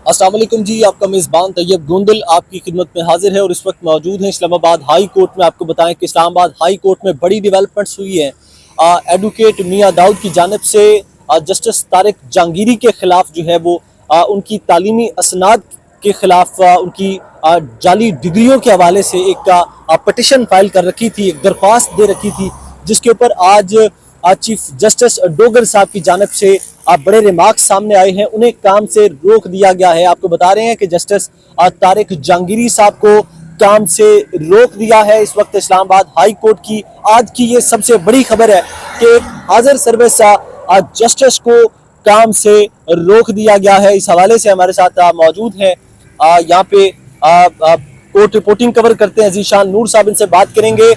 अस्सलाम वालेकुम जी, आपका मेज़बान तैयब गोंदल आपकी खिदमत में हाजिर है और इस वक्त मौजूद हैं इस्लामाबाद हाई कोर्ट में। आपको बताएं कि इस्लामाबाद हाई कोर्ट में बड़ी डेवलपमेंट्स हुई हैं। एडवोकेट मियां दाऊद की जानिब से जस्टिस तारिक जहांगीरी के खिलाफ जो है वो उनकी तालीमी असनाद के खिलाफ उनकी जाली डिग्रियों के हवाले से एक पटिशन फाइल कर रखी थी, एक दरख्वास्त दे रखी थी, जिसके ऊपर आज चीफ जस्टिस डोगर साहब की जानिब से बड़े रिमार्क्स सामने आए हैं। उन्हें काम से रोक दिया गया है। आपको बता रहे हैं कि जस्टिस तारिक जहांगीरी साहब को काम से रोक दिया है। इस वक्त इस्लामाबाद हाई कोर्ट की आज की ये सबसे बड़ी खबर है कि हाजिर सर्विस जस्टिस को काम से रोक दिया गया है। इस हवाले से हमारे साथ मौजूद हैं यहाँ पे कोर्ट रिपोर्टिंग कवर करते हैं ज़ीशान नूर साहब, इनसे बात करेंगे।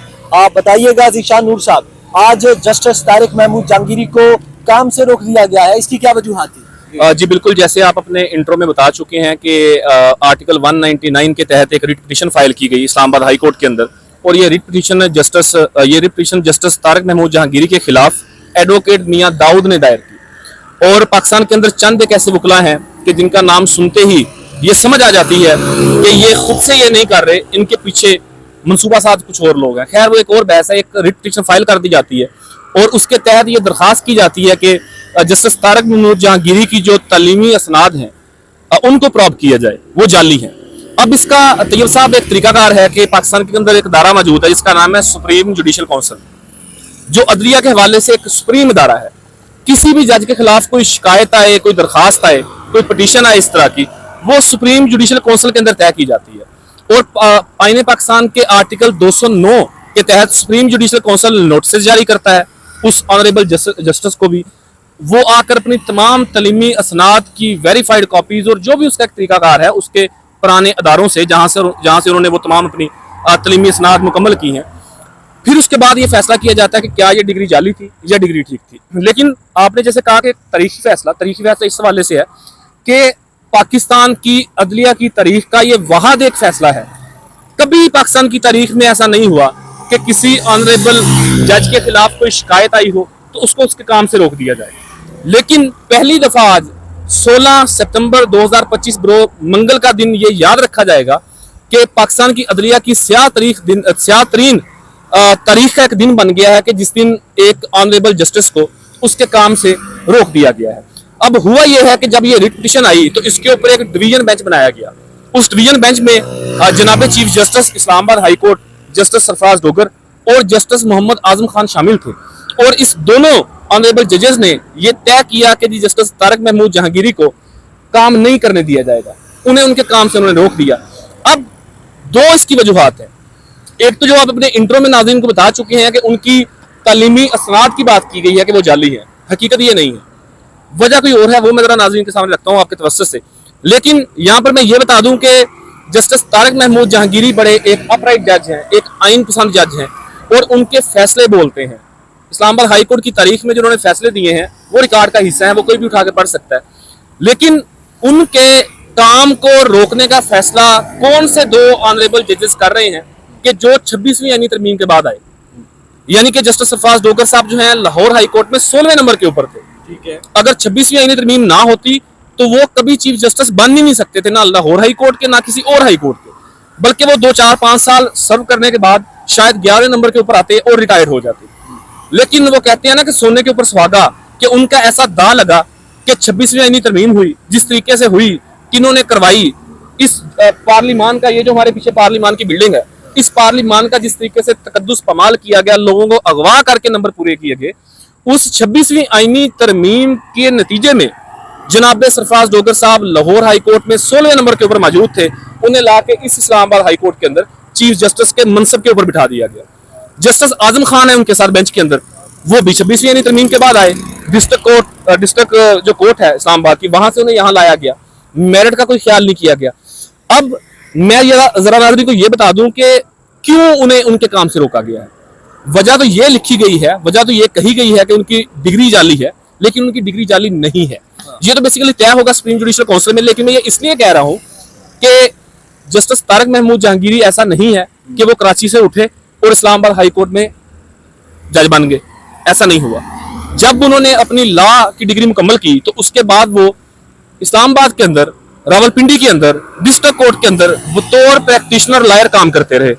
बताइएगा ज़ीशान नूर साहब, आज जस्टिस तारिक महमूद जहांगीरी को काम से रोक दिया गया है, इसकी क्या वजूहात थी? जी बिल्कुल, जैसे आप अपने इंट्रो में बता चुके हैं कि आर्टिकल 199 के तहत एक रिट पिटीशन फाइल की गई इस्लामाबाद हाई कोर्ट के अंदर, और ये writ petition justice Tariq Mahmood Jahangiri के खिलाफ एडवोकेट मियां दाऊद ने दायर की। और पाकिस्तान के अंदर चंद एक ऐसे वकला हैं कि जिनका नाम सुनते ही ये समझ आ जाती है कि ये खुद से ये नहीं कर रहे, इनके पीछे मनसूबा साथ कुछ और लोग हैं। खैर, वो एक और बहस है। एक रिट पिटीशन फाइल कर दी जाती है और उसके तहत ये दरख्वास्त की जाती है कि जस्टिस तारिक महमूद जहांगीरी की जो तालीमी असनाद हैं उनको प्रॉब किया जाए, वो जाली हैं। अब इसका तैयब साहब एक तरीकाकार है कि पाकिस्तान के अंदर एक अदारा मौजूद है जिसका नाम है सुप्रीम जुडिशल काउंसिल, जो अदलिया के हवाले से एक सुप्रीम अदारा है। किसी भी जज के खिलाफ कोई शिकायत आए, कोई दरखास्त आए, कोई पटिशन आए इस तरह की, वो सुप्रीम जुडिशल काउंसिल के अंदर तय की जाती है। और आईन पाकिस्तान के आर्टिकल 209 के तहत सुप्रीम जुडिशल काउंसिल नोटिस जारी करता है उस ऑनरेबल जस्टिस को भी। वो आकर अपनी तमाम तलीमी असनाद की वेरीफाइड कॉपीज और जो भी उसका एक तरीकाकार है उसके पुराने अदारों से जहां से उन्होंने वो तमाम अपनी तलीमी असनाद मुकम्मल की हैं, फिर उसके बाद ये फैसला किया जाता है कि क्या ये डिग्री जाली थी या डिग्री ठीक थी। लेकिन आपने जैसे कहा कि तारीखी फैसला इस हवाले से है कि पाकिस्तान की अदलिया की तारीख का ये वाहद एक फैसला है। कभी पाकिस्तान की तारीख में ऐसा नहीं हुआ कि किसी ऑनरेबल जज के खिलाफ कोई शिकायत आई हो तो उसको उसके काम से रोक दिया जाए। लेकिन पहली दफा आज 16 सितंबर 2025 मंगल का दिन ये याद रखा जाएगा कि पाकिस्तान की अदलिया की स्याह तरीन तारीख का एक दिन बन गया है कि जिस दिन एक ऑनरेबल जस्टिस को उसके काम से रोक दिया गया है। अब हुआ यह है कि जब ये रिट पिटीशन आई तो इसके ऊपर एक डिवीजन बेंच बनाया गया। उस डिवीजन बेंच में जनाब chief justice Islamabad high court justice Sarfaraz Dogar और जस्टिस मोहम्मद आजम खान शामिल थे। और इस दोनों ऑनरेबल जजेस ने यह तय किया कि जस्टिस तारिक महमूद जहांगीरी को काम नहीं करने दिया जाएगा, उन्हें उनके काम से उन्होंने रोक दिया। अब दो इसकी वजूहात है। एक तो जो आप अपने इंट्रो में नाज़रीन को बता चुके हैं कि उनकी तालीमी असनाद की बात की गई है कि वो जाली है, हकीकत ये नहीं है, वजह कोई और है, वो मैं जरा नाज़रीन के सामने रखता हूँ आपके तवज्जो से। लेकिन यहाँ पर मैं ये बता दूं कि जस्टिस तारिक महमूद जहांगीरी बड़े एक अपराइट जज हैं, एक आइन पसंद जज हैं और उनके फैसले बोलते हैं। इस्लामाबाद हाई कोर्ट की तारीख में जो उन्होंने फैसले दिए हैं वो रिकॉर्ड का हिस्सा है, वो कोई भी उठा के पढ़ सकता है। लेकिन उनके काम को रोकने का फैसला कौन से दो ऑनरेबल जजेस कर रहे हैं कि जो 26वीं आईनी तरमीम के बाद आए, यानी कि जस्टिस सरफराज डोगर साहब जो हैं लाहौर हाई कोर्ट में 16वें नंबर के ऊपर थे। ठीक है, अगर 26वीं आईनी तरमीम ना होती तो वो कभी चीफ जस्टिस बन ही नहीं सकते थे, ना लाहौर हाई कोर्ट के ना किसी और हाई कोर्ट के, बल्कि वो 2-4-5 साल सर्व करने के बाद शायद 11वें नंबर के ऊपर आते और रिटायर हो जाते। लेकिन वो कहते हैं ना कि सोने के ऊपर सुहागा, कि उनका ऐसा दांव लगा कि 26वीं आईनी तरमीम हुई जिस तरीके से हुई, किन्होंने करवाई, इस पार्लिमान का, ये जो हमारे पीछे पार्लिमान की बिल्डिंग है, इस पार्लिमान का जिस तरीके से तकद्दुस पमाल किया गया, लोगों को अगवा करके नंबर पूरे किए गए, उस 26वीं आईनी तरमीम के नतीजे में जनाब सरफराज डोगर साहब लाहौर हाई कोर्ट में 16वें नंबर के ऊपर मौजूद थे। उन्हें लाके इस इस्लामाबाद हाई कोर्ट के अंदर चीफ जस्टिस के मनसब के ऊपर बिठा दिया गया। जस्टिस आजम खान है उनके साथ बेंच के अंदर, वो भी 26वीं यानी तरमीम के बाद आए। डिस्ट्रिक्ट जो कोर्ट है इस्लामाबाद की, वहां से उन्हें यहाँ लाया गया, मेरिट का कोई ख्याल नहीं किया गया। अब मैं जरा नाज़रीन को ये बता दूं कि क्यों उन्हें उनके काम से रोका गया है। वजह तो ये लिखी गई है, वजह तो ये कही गई है कि उनकी डिग्री जाली है, लेकिन उनकी डिग्री जाली नहीं है। ये तो बेसिकली तय होगा सुप्रीम जुडिशल काउंसिल में। लेकिन मैं ये इसलिए कह रहा हूं कि जस्टिस तारिक महमूद जहांगीरी ऐसा नहीं है कि वो कराची से उठे और इस्लामाबाद हाई कोर्ट में जज बन गए, ऐसा नहीं हुआ। जब उन्होंने अपनी लॉ की डिग्री मुकम्मल की तो उसके बाद वो इस्लामाबाद के अंदर रावलपिंडी के अंदर डिस्ट्रिक्ट कोर्ट के अंदर बतौर प्रैक्टिशनर लायर काम करते रहे।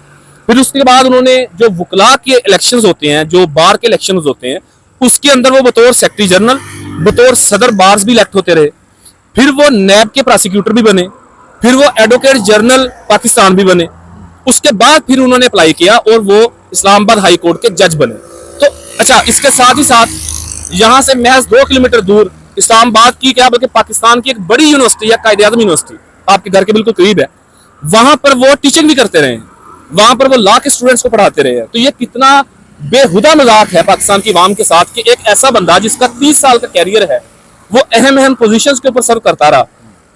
फिर उसके बाद उन्होंने जो वकला के इलेक्शंस होते हैं, जो बार के इलेक्शंस होते हैं, उसके अंदर वो बतौर सेक्रेटरी जनरल, बतौर सदर बार्स भी इलेक्ट होते रहे। फिर वो नैब के प्रोसिक्यूटर भी बने, फिर वो एडवोकेट जनरल पाकिस्तान भी बने। उसके बाद फिर उन्होंने अप्लाई किया और वो इस्लामाबाद हाई कोर्ट के जज बने। तो अच्छा, इसके साथ ही साथ यहाँ से महज 2 किलोमीटर दूर इस्लामाबाद की क्या बल्कि पाकिस्तान की एक बड़ी यूनिवर्सिटी है, कायद-ए-आज़म यूनिवर्सिटी, आपके घर के बिल्कुल करीब है, वहां पर वो टीचिंग भी करते रहे हैं, वहां पर वो लॉ के स्टूडेंट्स को पढ़ाते रहे हैं। तो ये कितना बेहुदा मजाक है पाकिस्तान की आवाम के साथ कि एक ऐसा बंदा जिसका 30 साल का कैरियर है, वो अहम पोजीशंस के ऊपर सर्व करता रहा,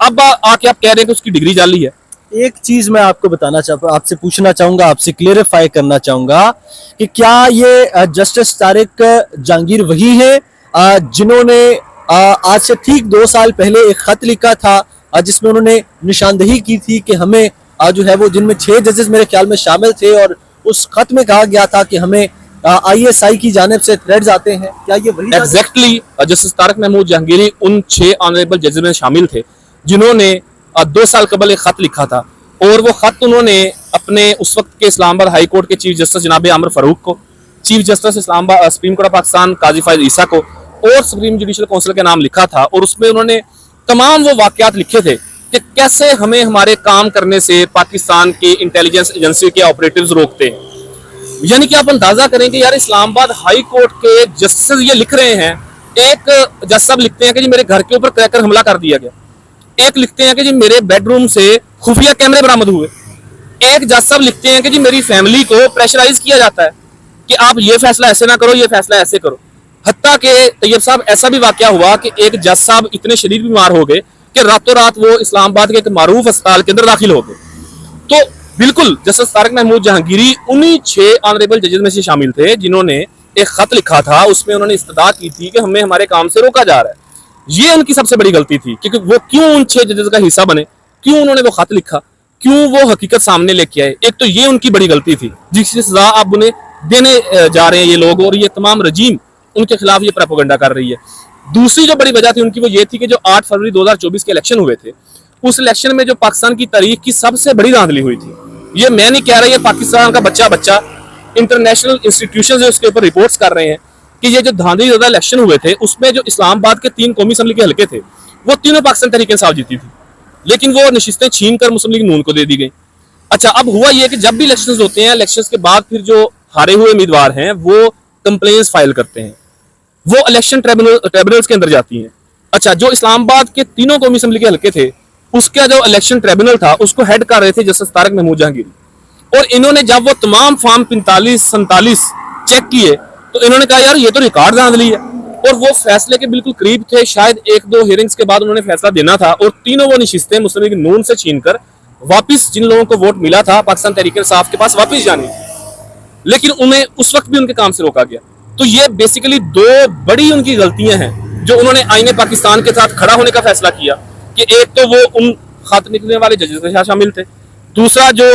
अब आके आप कह रहे हैं कि उसकी डिग्री जाली है। एक चीज मैं आपको आपसे पूछना चाहूंगा, आपसे क्लेरिफाई करना चाहूंगा कि क्या ये जस्टिस तारिक जहांगीर वही है जिन्होंने आज से ठीक 2 साल पहले एक खत लिखा था जिसमें उन्होंने निशानदेही की थी कि हमें जो है वो, जिनमें 6 जजेस मेरे ख्याल में शामिल थे, और उस खत में कहा गया था कि हमें ISI की जानिब से थ्रेट्स आते हैं? क्या ये वही? एग्जैक्टली जस्टिस तारिक महमूद जहांगीरी उन 6 ऑनरेबल जजेस में शामिल थे जिन्होंने 2 साल कबल एक खत लिखा था, और वो खत उन्होंने अपने उस वक्त के इस्लामाबाद हाई कोर्ट के चीफ जस्टिस जनाब आमिर फारूक को, chief justice Islamabad supreme court of Pakistan Qazi Faez Isa को और सुप्रीम जुडिशल काउंसिल के नाम लिखा था। और उसमें उन्होंने तमाम वो वाकयात लिखे थे कि कैसे हमें हमारे काम करने से पाकिस्तान की इंटेलिजेंस एजेंसी के ऑपरेटिव्स रोकते हैं। यानी कि आप अंदाजा करें कि यार इस्लामाबाद हाई कोर्ट के जस्टिस ये लिख रहे हैं, एक जज साहब लिखते हैं कि जी मेरे घर के ऊपर क्रैकर हमला कर दिया गया, एक लिखते हैं कि जी मेरे बेडरूम से खुफिया कैमरे बरामद हुए, एक जज साहब लिखते हैं कि जी मेरी फैमिली को प्रेशराइज किया जाता है कि आप ये फैसला ऐसे ना करो, ये फैसला ऐसे करो। हत्ता के तैयब साहब ऐसा भी वाकया हुआ कि एक जज साहब इतने शदीद बीमार हो गए कि रातों रात वो इस्लामाबाद के एक मारूफ अस्पताल के अंदर दाखिल हो गए। तो बिल्कुल जस्टिस तारिक महमूद जहांगीरी उन्हीं 6 ऑनरेबल जजेस में से शामिल थे जिन्होंने एक खत लिखा था, उसमें उन्होंने इस्तदा की थी कि हमें हमारे काम से रोका जा रहा है। ये उनकी सबसे बड़ी गलती थी, क्योंकि वो क्यों उन 6 जजेस का हिस्सा बने, क्यों उन्होंने वो खत लिखा, क्यों वो हकीकत सामने लेके आए। एक तो ये उनकी बड़ी गलती थी जिसकी सजा आप उन्हें देने जा रहे हैं ये लोग, और ये तमाम रजीम उनके खिलाफ ये प्रोपेगेंडा कर रही है। दूसरी जो बड़ी वजह थी उनकी वो ये थी कि जो 8 फरवरी 2024 के इलेक्शन हुए थे, उस इलेक्शन में जो पाकिस्तान की तारीख की सबसे बड़ी धांधली हुई थी। ये मैं नहीं कह रहा, ये पाकिस्तान का बच्चा इंटरनेशनल इंस्टीट्यूशन उसके ऊपर रिपोर्ट्स कर रहे हैं कि ये जो धांधली ज़्यादा इलेक्शन हुए थे उसमें जो इस्लामाबाद के 3 कौमी असम्बली के हल्के थे वो तीनों पाकिस्तान तहरीक इंसाफ जीती थी, लेकिन वो नशिस्तें छीन कर मुस्लिम लीग नून को दे दी गई। अच्छा, अब हुआ ये कि जब भी इलेक्शंस होते हैं, इलेक्शंस के बाद फिर जो हारे हुए उम्मीदवार हैं वो कंप्लेंट्स फाइल करते हैं, वो इलेक्शन ट्रिब्यूनल्स के अंदर जाती हैं। अच्छा, जो इस्लामाबाद के तीनों कौमी असम्बली के हल्के थे उसका जो इलेक्शन ट्रिब्यूनल था उसको हेड कर रहे थे जस्टिस तारिक महमूद जहांगीरी, और इन्होंने जब वो तमाम फॉर्म 45-47 चेक किए तो इन्होंने कहा यार ये तो रिकॉर्ड धांधली है, और वो फैसले के बिल्कुल करीब थे। शायद 1-2 हियरिंग्स के बाद उन्होंने फैसला देना था, और तीनों वो नशिस्तें मुस्लिम लीग नून से छीनकर वापिस जिन लोगों को वोट मिला था पाकिस्तान तहरीक इंसाफ के पास वापिस जानी, लेकिन उन्हें उस वक्त भी उनके काम से रोका गया। तो ये बेसिकली 2 बड़ी उनकी गलतियां हैं जो उन्होंने आईने पाकिस्तान के साथ खड़ा होने का फैसला किया कि एक तो वो उन खत निकलने वाले जजेस के साथ शामिल थे, दूसरा जो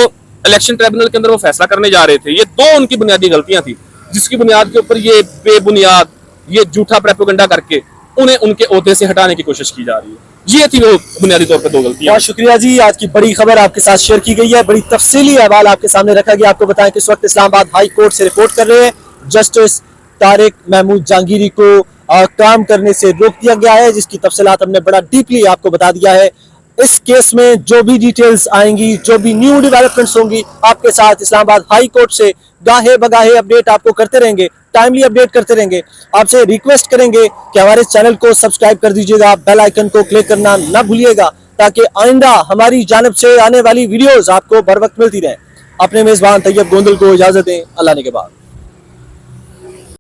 इलेक्शन ट्रिब्यूनल के अंदर वो फैसला करने जा रहे थे। ये 2 उनकी बुनियादी गलतियां थी जिसकी बुनियाद के ऊपर ये बेबुनियाद ये झूठा प्रोपेगेंडा करके उन्हें उनके ओहदे से हटाने की कोशिश की जा रही है। ये थी वो बुनियादी तौर पर 2 गलतियां। बहुत शुक्रिया जी, आज की बड़ी खबर आपके साथ शेयर की गई है, बड़ी तफसीली अहवाल आपके सामने रखा गया। आपको बताएं कि इस वक्त इस्लामाबाद हाई कोर्ट से रिपोर्ट कर रहे हैं जस्टिस तारिक महमूद जहांगीरी को काम करने से रोक दिया गया है, जिसकी तफसीलात हमने बड़ा डीपली आपको बता दिया है। इस केस में जो भी डिटेल्स आएंगी, जो भी न्यू डेवलपमेंट्स होंगी, आपके साथ इस्लामाबाद हाई कोर्ट से गाहे बगाहे अपडेट आपको करते रहेंगे, टाइमली अपडेट करते रहेंगे। आपसे रिक्वेस्ट करेंगे कि हमारे चैनल को सब्सक्राइब कर दीजिएगा, बेल आइकन को क्लिक करना ना भूलिएगा, ताकि आइंदा हमारी जानिब से आने वाली वीडियोस आपको बर वक्त मिलती रहे। अपने मेजबान तैयब गोंदल को इजाजत दें, अल्लाह ने के बाद।